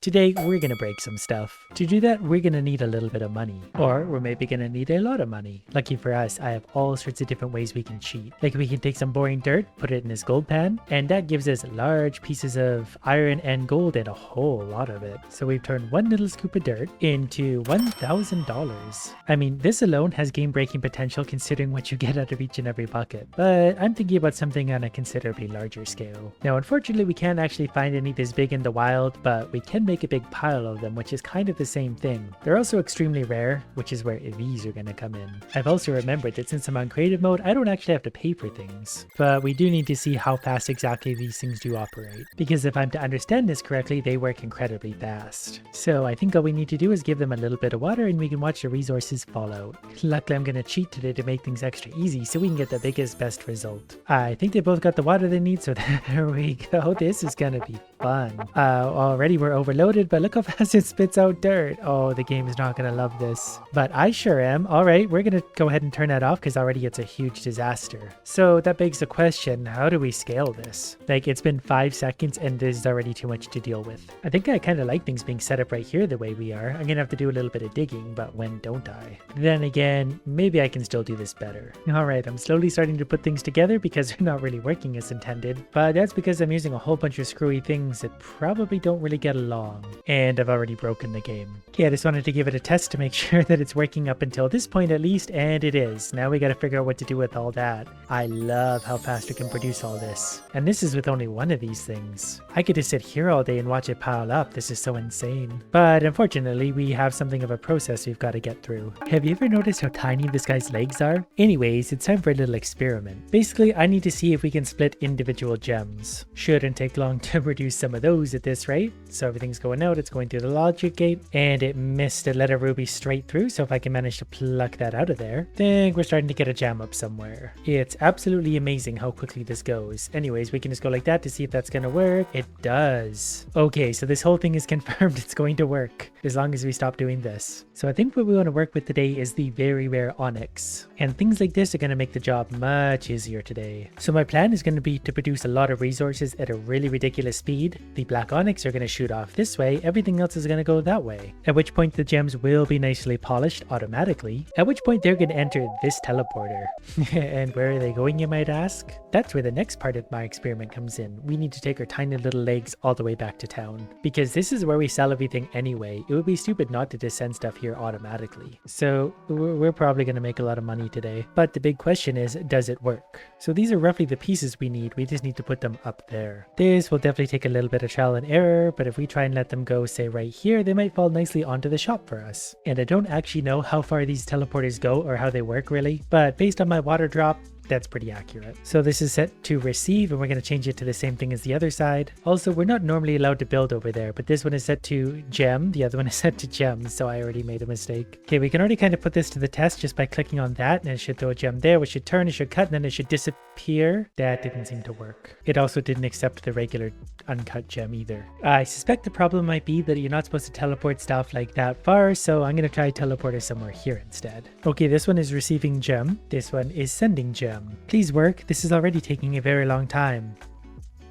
Today, we're gonna break some stuff. To do that, we're gonna need a little bit of money. Or we're maybe gonna need a lot of money. Lucky for us, I have all sorts of different ways we can cheat. Like we can take some boring dirt, put it in this gold pan, and that gives us large pieces of iron and gold and a whole lot of it. So we've turned one little scoop of dirt into $1,000. I mean, this alone has game-breaking potential considering what you get out of each and every bucket. But I'm thinking about something on a considerably larger scale. Now, unfortunately, we can't actually find any this big in the wild, but we can make a big pile of them, which is kind of the same thing. They're also extremely rare, which is where these are going to come in. I've also remembered that since I'm on creative mode, I don't actually have to pay for things. But we do need to see how fast exactly these things do operate. Because if I'm to understand this correctly, they work incredibly fast. So I think all we need to do is give them a little bit of water and we can watch the resources fall out. Luckily, I'm going to cheat today to make things extra easy so we can get the biggest, best result. I think they both got the water they need, so there we go. This is going to be fun. Already we're overloaded, but look how fast it spits out dirt. Oh, the game is not going to love this. But I sure am. All right, we're going to go ahead and turn that off because already it's a huge disaster. So that begs the question, how do we scale this? Like, it's been 5 seconds and there's already too much to deal with. I think I kind of like things being set up right here the way we are. I'm going to have to do a little bit of digging, but when don't I? Then again, maybe I can still do this better. All right, I'm slowly starting to put things together because they're not really working as intended, but that's because I'm using a whole bunch of screwy things that probably don't really get along. And I've already broken the game. Okay, I just wanted to give it a test to make sure that it's working up until this point at least, and it is. Now we gotta figure out what to do with all that. I love how fast we can produce all this. And this is with only one of these things. I could just sit here all day and watch it pile up. This is so insane. But unfortunately, we have something of a process we've got to get through. Have you ever noticed how tiny this guy's legs are? Anyways, it's time for a little experiment. Basically, I need to see if we can split individual gems. Shouldn't take long to produce some of those at this rate. So everything's going out, it's going through the logic gate, and it missed a letter ruby straight through, so if I can manage to pluck that out of there, then we're starting to get a gem up somewhere. It's absolutely amazing how quickly this goes. Anyways, we can just go like that to see if that's gonna work. It does. Okay, so this whole thing is confirmed it's going to work, as long as we stop doing this. So I think what we want to work with today is the very rare onyx. And things like this are going to make the job much easier today. So my plan is going to be to produce a lot of resources at a really ridiculous speed. The black onyx are going to shoot off this way, everything else is going to go that way. At which point the gems will be nicely polished automatically. At which point they're going to enter this teleporter. And where are they going, you might ask? That's where the next part of my experiment comes in. We need to take our tiny little legs all the way back to town. Because this is where we sell everything anyway. It would be stupid not to just send stuff here automatically. So we're probably going to make a lot of money today. But the big question is, does it work? So these are roughly the pieces we need. We just need to put them up there. This will definitely take a little bit of trial and error, but if we try and let them go, say right here, they might fall nicely onto the shop for us. And I don't actually know how far these teleporters go or how they work really, but based on my water drop, that's pretty accurate. So this is set to receive and we're going to change it to the same thing as the other side. Also, we're not normally allowed to build over there, but this one is set to gem. The other one is set to gem, so I already made a mistake. Okay, we can already kind of put this to the test just by clicking on that, and it should throw a gem there, which should turn, it should cut, and then it should disappear. That didn't seem to work. It also didn't accept the regular uncut gem either. I suspect the problem might be that you're not supposed to teleport stuff like that far, so I'm going to try teleporter somewhere here instead. Okay, this one is receiving gem. This one is sending gem. Please work. This is already taking a very long time.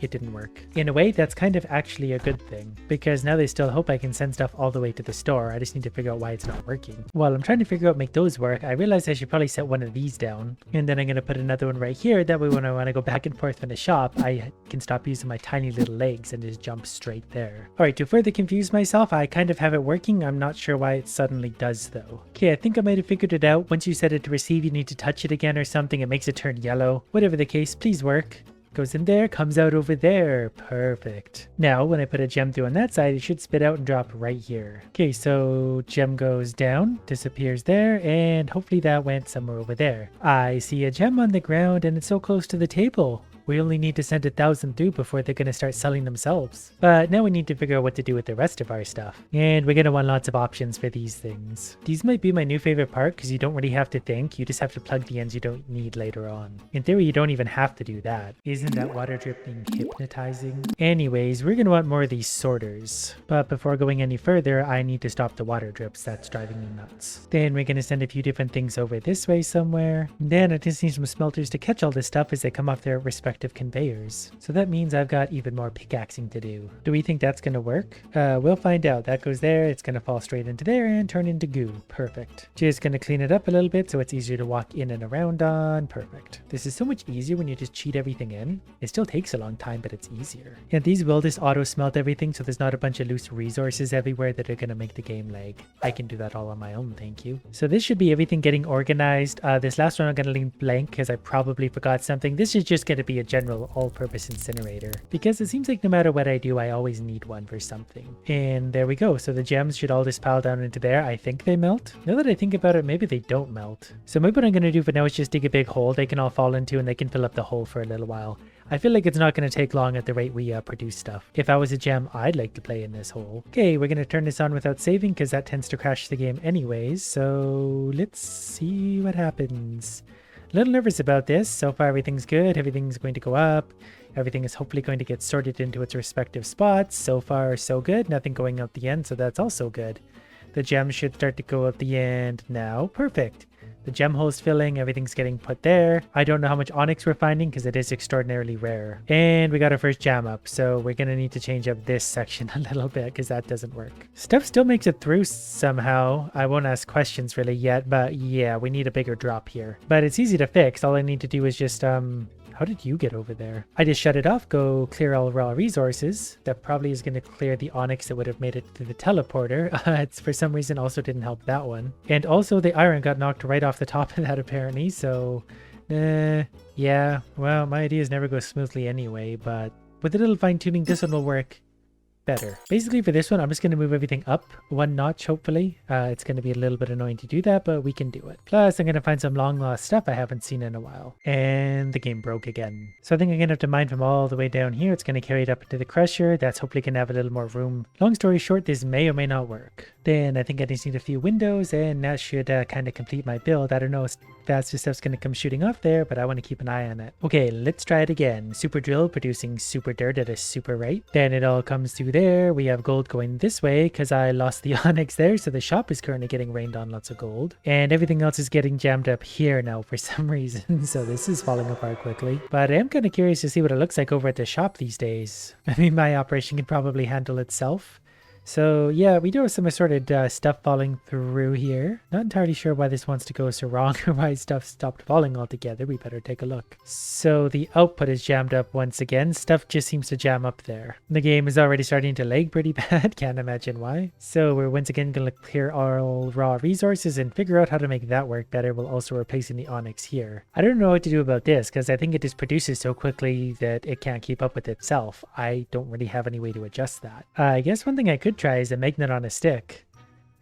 It didn't work. In a way, that's kind of actually a good thing, because now they still hope I can send stuff all the way to the store. I just need to figure out why it's not working. While I'm trying to figure out make those work, I realized I should probably set one of these down, and then I'm going to put another one right here. That way when I want to go back and forth from the shop, I can stop using my tiny little legs and just jump straight there. Alright, to further confuse myself, I kind of have it working. I'm not sure why it suddenly does though. Okay, I think I might have figured it out. Once you set it to receive, you need to touch it again or something. It makes it turn yellow. Whatever the case, please work. Goes in there, comes out over there. Perfect. Now, when I put a gem through on that side, it should spit out and drop right here. Okay, so gem goes down, disappears there, and hopefully that went somewhere over there. I see a gem on the ground and it's so close to the table. We only need to send 1,000 through before they're going to start selling themselves. But now we need to figure out what to do with the rest of our stuff. And we're going to want lots of options for these things. These might be my new favorite part because you don't really have to think. You just have to plug the ends you don't need later on. In theory, you don't even have to do that. Isn't that water dripping hypnotizing? Anyways, we're going to want more of these sorters. But before going any further, I need to stop the water drips. That's driving me nuts. Then we're going to send a few different things over this way somewhere. And then I just need some smelters to catch all this stuff as they come off their respective respective conveyors. So that means I've got even more pickaxing to do. Do we think that's going to work? We'll find out. That goes there. It's going to fall straight into there and turn into goo. Perfect. Just going to clean it up a little bit so it's easier to walk in and around on. Perfect. This is so much easier when you just cheat everything in. It still takes a long time, but it's easier. And these will just auto smelt everything so there's not a bunch of loose resources everywhere that are going to make the game lag. I can do that all on my own, thank you. So this should be everything getting organized. This last one I'm going to leave blank because I probably forgot something. This is just going to be a general all-purpose incinerator because it seems like no matter what I do, I always need one for something. And there we go. So the gems should all just pile down into there. I think they melt. Now that I think about it, maybe they don't melt. So maybe what I'm going to do for now is just dig a big hole they can all fall into and they can fill up the hole for a little while. I feel like it's not going to take long at the rate we produce stuff. If I was a gem, I'd like to play in this hole. Okay, we're going to turn this on without saving because that tends to crash the game anyways. So let's see what happens. A little nervous about this. So far everything's good. Everything's going to go up. Everything is hopefully going to get sorted into its respective spots. So far so good. Nothing going out the end, so that's also good. The gems should start to go out the end now. Perfect. The gem hole's filling, everything's getting put there. I don't know how much onyx we're finding because it is extraordinarily rare. And we got our first jam up, so we're going to need to change up this section a little bit because that doesn't work. Stuff still makes it through somehow. I won't ask questions really yet, but yeah, we need a bigger drop here. But it's easy to fix. All I need to do is just, how did you get over there? I just shut it off, go clear all raw resources. That probably is going to clear the onyx that would have made it to the teleporter. It's for some reason also didn't help that one. And also the iron got knocked right off the top of that apparently, so yeah, well, my ideas never go smoothly anyway, but with a little fine tuning, this one will work better. Basically for this one, I'm just going to move everything up one notch, hopefully. It's going to be a little bit annoying to do that, but we can do it. Plus, I'm going to find some long lost stuff I haven't seen in a while. And the game broke again. So I think I'm going to have to mine from all the way down here. It's going to carry it up into the crusher. That's hopefully going to have a little more room. Long story short, this may or may not work. Then I think I just need a few windows and that should kind of complete my build. I don't know if faster stuff's going to come shooting off there, but I want to keep an eye on it. Okay, let's try it again. Super drill producing super dirt at a super rate. Then it all comes through there. We have gold going this way because I lost the onyx there, so the shop is currently getting rained on lots of gold. And everything else is getting jammed up here now for some reason, so this is falling apart quickly. But I am kind of curious to see what it looks like over at the shop these days. I mean, my operation can probably handle itself. So yeah, we do have some assorted stuff falling through here. Not entirely sure why this wants to go so wrong or why stuff stopped falling altogether. We better take a look. So the output is jammed up once again. Stuff just seems to jam up there. The game is already starting to lag pretty bad. Can't imagine why. So we're once again going to clear all raw resources and figure out how to make that work better while also replacing the onyx here. I don't know what to do about this because I think it just produces so quickly that it can't keep up with itself. I don't really have any way to adjust that. I guess one thing I could try is a magnet on a stick.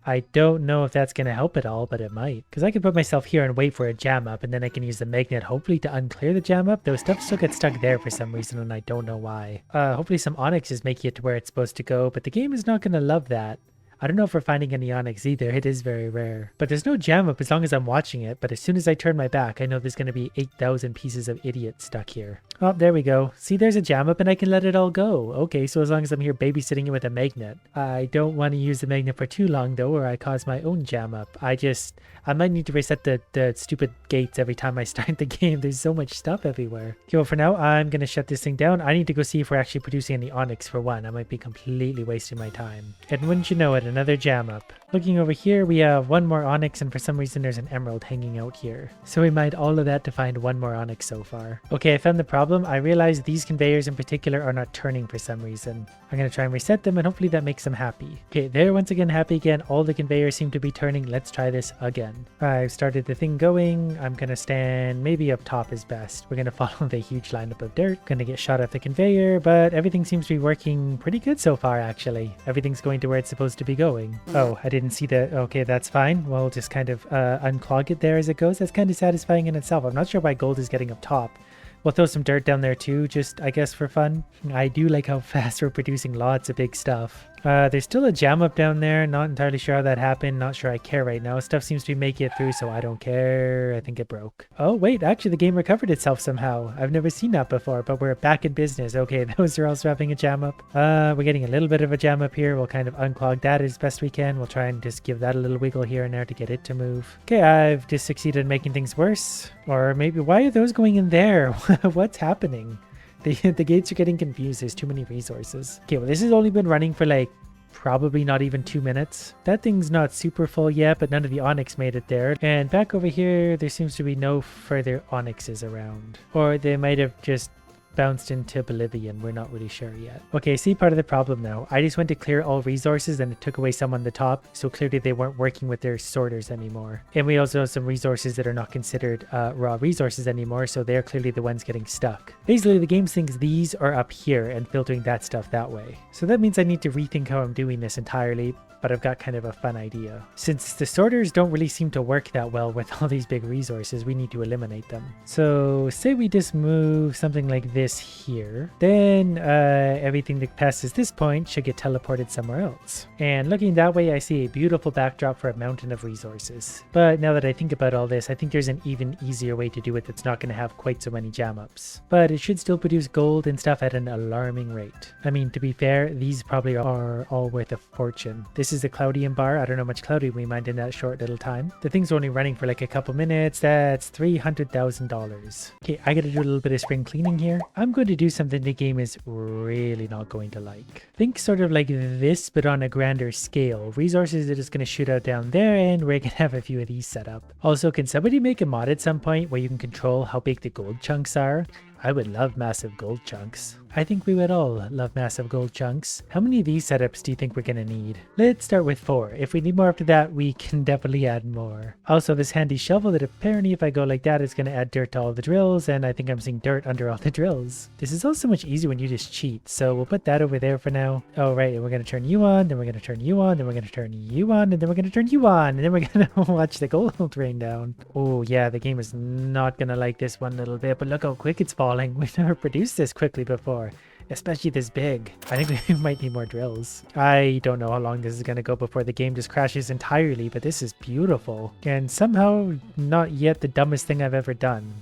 I don't know if that's going to help at all, but it might. Because I could put myself here and wait for a jam up, and then I can use the magnet hopefully to unclear the jam up. Though stuff still gets stuck there for some reason, and I don't know why. Hopefully some onyx is making it to where it's supposed to go, but the game is not going to love that. I don't know if we're finding any onyx either. It is very rare. But there's no jam up as long as I'm watching it. But as soon as I turn my back, I know there's going to be 8,000 pieces of idiot stuck here. Oh, there we go. See, there's a jam up and I can let it all go. Okay, so as long as I'm here babysitting it with a magnet. I don't want to use the magnet for too long though, or I cause my own jam up. I might need to reset the stupid gates every time I start the game. There's so much stuff everywhere. Okay, well for now, I'm going to shut this thing down. I need to go see if we're actually producing any onyx for one. I might be completely wasting my time. And wouldn't you know it, another jam up. Looking over here, we have one more onyx, and for some reason there's an emerald hanging out here. So we mined all of that to find one more onyx so far. Okay, I found the problem. I realized these conveyors in particular are not turning for some reason. I'm going to try and reset them, and hopefully that makes them happy. Okay, they're once again happy again. All the conveyors seem to be turning. Let's try this again. I've started the thing going. I'm going to stand maybe up top is best. We're going to follow the huge lineup of dirt. Going to get shot off the conveyor, but everything seems to be working pretty good so far, actually. Everything's going to where it's supposed to be going. Oh, I didn't see that. Okay, that's fine. We'll just kind of unclog it there as it goes. That's kind of satisfying in itself. I'm not sure why gold is getting up top. We'll throw some dirt down there too, just I guess for fun. I do like how fast we're producing lots of big stuff. There's still a jam up down there. Not entirely sure how that happened. Not sure I care right now. Stuff seems to be making it through, so I don't care. I think it broke. Oh, wait. Actually, the game recovered itself somehow. I've never seen that before, but we're back in business. Okay, those are also having a jam up. We're getting a little bit of a jam up here. We'll kind of unclog that as best we can. We'll try and just give that a little wiggle here and there to get it to move. Okay, I've just succeeded in making things worse. Or maybe, why are those going in there? What's happening? The gates are getting confused. There's too many resources. Okay, well, this has only been running for like probably not even 2 minutes. That thing's not super full yet, but none of the onyx made it there. And back over here, there seems to be no further onyxes around. Or they might have just bounced into oblivion. We're not really sure yet. Okay, see part of the problem now. I just went to clear all resources and it took away some on the top, so clearly they weren't working with their sorters anymore. And we also have some resources that are not considered raw resources anymore, so they're clearly the ones getting stuck. Basically, the game thinks these are up here and filtering that stuff that way. So that means I need to rethink how I'm doing this entirely, but I've got kind of a fun idea. Since the sorters don't really seem to work that well with all these big resources, we need to eliminate them. So say we just move something like this here, then everything that passes this point should get teleported somewhere else. And looking that way, I see a beautiful backdrop for a mountain of resources. But now that I think about all this, I think there's an even easier way to do it that's not going to have quite so many jam ups. But it should still produce gold and stuff at an alarming rate. I mean, to be fair, these probably are all worth a fortune. This is the Cloudium bar. I don't know how much Cloudium we mined in that short little time. The thing's only running for like a couple minutes. That's $300,000. Okay, I gotta do a little bit of spring cleaning here. I'm going to do something the game is really not going to like. Think sort of like this, but on a grander scale. Resources are just gonna shoot out down there, and we're gonna have a few of these set up. Also, can somebody make a mod at some point where you can control how big the gold chunks are? I would love massive gold chunks. I think we would all love massive gold chunks. How many of these setups do you think we're gonna need? Let's start with 4. If we need more after that, we can definitely add more. Also, this handy shovel that apparently if I go like that, it's gonna add dirt to all the drills, and I think I'm seeing dirt under all the drills. This is also much easier when you just cheat, so we'll put that over there for now. Oh right, and we're gonna turn you on, then we're gonna turn you on, then we're gonna turn you on, and then we're gonna turn you on, and then we're gonna watch the gold rain down. Oh yeah, the game is not gonna like this one little bit, but look how quick it's falling. We've never produced this quickly before. Especially this big. I think we might need more drills. I don't know how long this is going to go before the game just crashes entirely, but this is beautiful. And somehow not yet the dumbest thing I've ever done.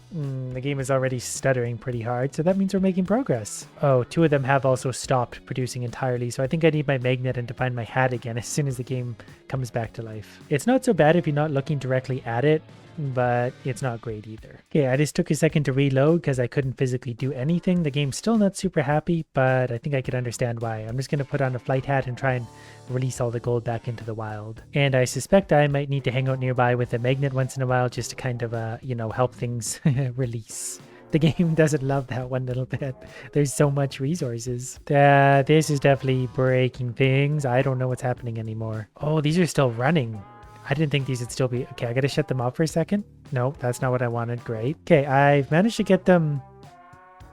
The game is already stuttering pretty hard, so that means we're making progress. Oh, 2 of them have also stopped producing entirely, so I think I need my magnet and to find my hat again as soon as the game comes back to life. It's not so bad if you're not looking directly at it, but it's not great either. Okay, I just took a second to reload because I couldn't physically do anything. The game's still not super happy, but I think I could understand why. I'm just going to put on a flight hat and try and release all the gold back into the wild. And I suspect I might need to hang out nearby with a magnet once in a while just to kind of, help things release. The game doesn't love that one little bit. There's so much resources. This is definitely breaking things. I don't know what's happening anymore. Oh, these are still running. I didn't think these would still be... Okay, I gotta shut them off for a second. No, that's not what I wanted. Great. Okay, I've managed to get them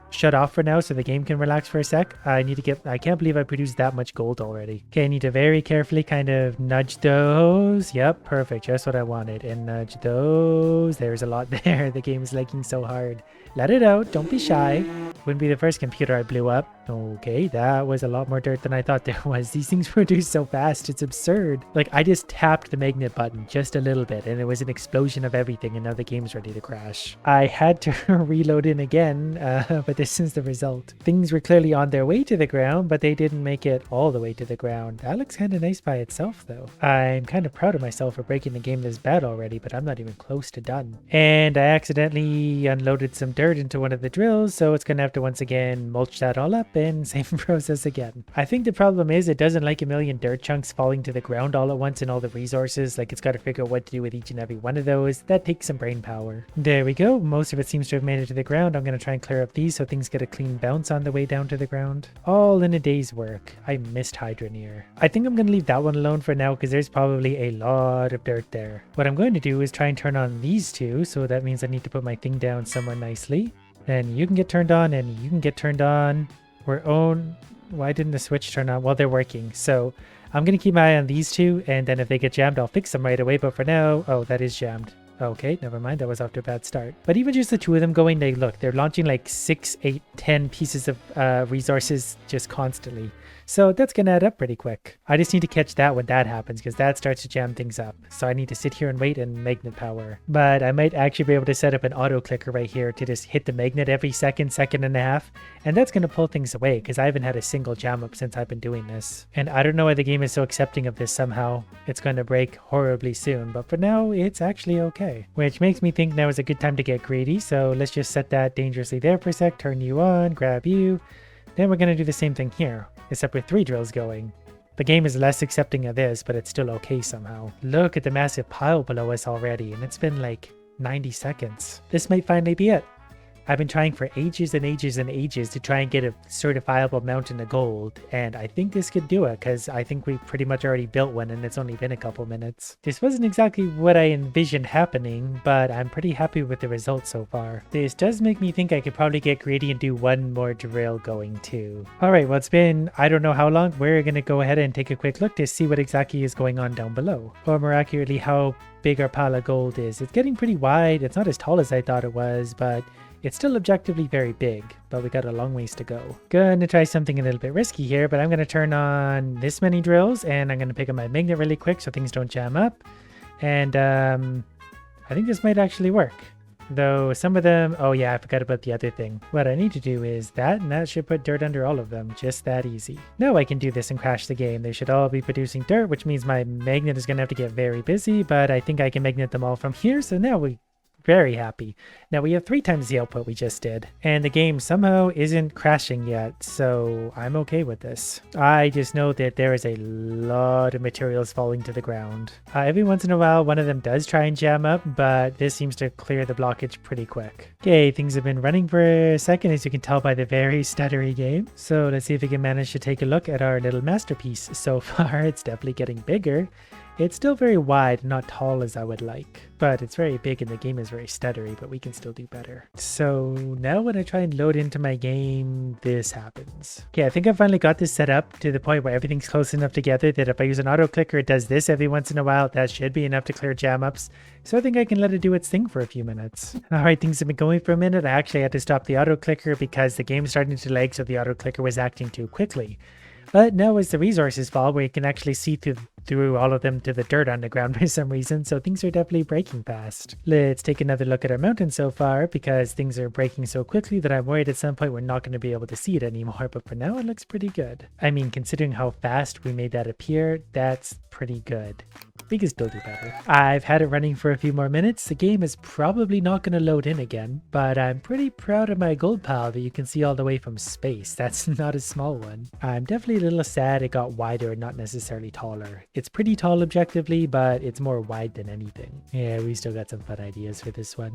shut off for now so the game can relax for a sec. I can't believe I produced that much gold already. Okay, I need to very carefully kind of nudge those. Yep, perfect. Just what I wanted. And nudge those. There's a lot there. The game is lagging so hard. Let it out. Don't be shy. Wouldn't be the first computer I blew up. Okay, that was a lot more dirt than I thought there was. These things produce so fast. It's absurd. Like, I just tapped the magnet button just a little bit and it was an explosion of everything, and now the game's ready to crash. I had to reload in again, but this is the result. Things were clearly on their way to the ground, but they didn't make it all the way to the ground. That looks kind of nice by itself, though. I'm kind of proud of myself for breaking the game this bad already, but I'm not even close to done. And I accidentally unloaded some dirt into one of the drills, so it's gonna have to once again mulch that all up and same process again. I think the problem is it doesn't like a million dirt chunks falling to the ground all at once and all the resources. Like, it's got to figure out what to do with each and every one of those. That takes some brain power. There we go. Most of it seems to have made it to the ground. I'm gonna try and clear up these so things get a clean bounce on the way down to the ground. All in a day's work. I missed Hydroneer. I think I'm gonna leave that one alone for now because there's probably a lot of dirt there. What I'm going to do is try and turn on these two, so that means I need to put my thing down somewhere nicely. Then you can get turned on and you can get turned on. Why didn't the switch turn on? Well, they're working. So I'm going to keep my eye on these two, and then if they get jammed, I'll fix them right away. But for now, oh, that is jammed. Okay, never mind. That was off to a bad start. But even just the two of them going, they're launching like 6, 8, 10 pieces of resources just constantly. So that's gonna add up pretty quick. I just need to catch that when that happens because that starts to jam things up. So I need to sit here and wait and magnet power. But I might actually be able to set up an auto clicker right here to just hit the magnet every second, second and a half. And that's gonna pull things away because I haven't had a single jam up since I've been doing this. And I don't know why the game is so accepting of this somehow. It's gonna break horribly soon, but for now it's actually okay. Which makes me think now is a good time to get greedy. So let's just set that dangerously there for a sec, turn you on, grab you. Then we're going to do the same thing here, except with 3 drills going. The game is less accepting of this, but it's still okay somehow. Look at the massive pile below us already, and it's been like 90 seconds. This might finally be it. I've been trying for ages and ages and ages to try and get a certifiable mountain of gold, and I think this could do it because I think we pretty much already built one and it's only been a couple minutes. This wasn't exactly what I envisioned happening, but I'm pretty happy with the results so far. This does make me think I could probably get greedy and do one more drill going too. Alright, well it's been I don't know how long. We're going to go ahead and take a quick look to see what exactly is going on down below. Or more accurately, how big our pile of gold is. It's getting pretty wide. It's not as tall as I thought it was, but it's still objectively very big, but we got a long ways to go. Gonna try something a little bit risky here, but I'm gonna turn on this many drills and I'm gonna pick up my magnet really quick so things don't jam up. And I think this might actually work. Though some of them, oh yeah, I forgot about the other thing. What I need to do is that, and that should put dirt under all of them, just that easy. Now I can do this and crash the game. They should all be producing dirt, which means my magnet is gonna have to get very busy, but I think I can magnet them all from here, so now we very happy. Now we have 3 times the output we just did, and the game somehow isn't crashing yet, so I'm okay with this. I just know that there is a lot of materials falling to the ground. Every once in a while one of them does try and jam up, but this seems to clear the blockage pretty quick. Okay, things have been running for a second, as you can tell by the very stuttery game. So let's see if we can manage to take a look at our little masterpiece. So far it's definitely getting bigger. It's still very wide, not tall as I would like, but it's very big and the game is very stuttery, but we can still do better. So now when I try and load into my game, this happens. Okay, I think I finally got this set up to the point where everything's close enough together that if I use an auto clicker, it does this every once in a while. That should be enough to clear jam ups. So I think I can let it do its thing for a few minutes. All right, things have been going for a minute. I actually had to stop the auto clicker because the game started to lag, so the auto clicker was acting too quickly. But now as the resources fall, where you can actually see through all of them to the dirt on the ground for some reason, so things are definitely breaking fast. Let's take another look at our mountain so far, because things are breaking so quickly that I'm worried at some point we're not going to be able to see it anymore, but for now it looks pretty good. I mean, considering how fast we made that appear, that's pretty good. We can still do better. I've had it running for a few more minutes. The game is probably not going to load in again, but I'm pretty proud of my gold pile that you can see all the way from space. That's not a small one. I'm definitely a little sad it got wider and not necessarily taller. It's pretty tall objectively, but it's more wide than anything. Yeah, we still got some fun ideas for this one.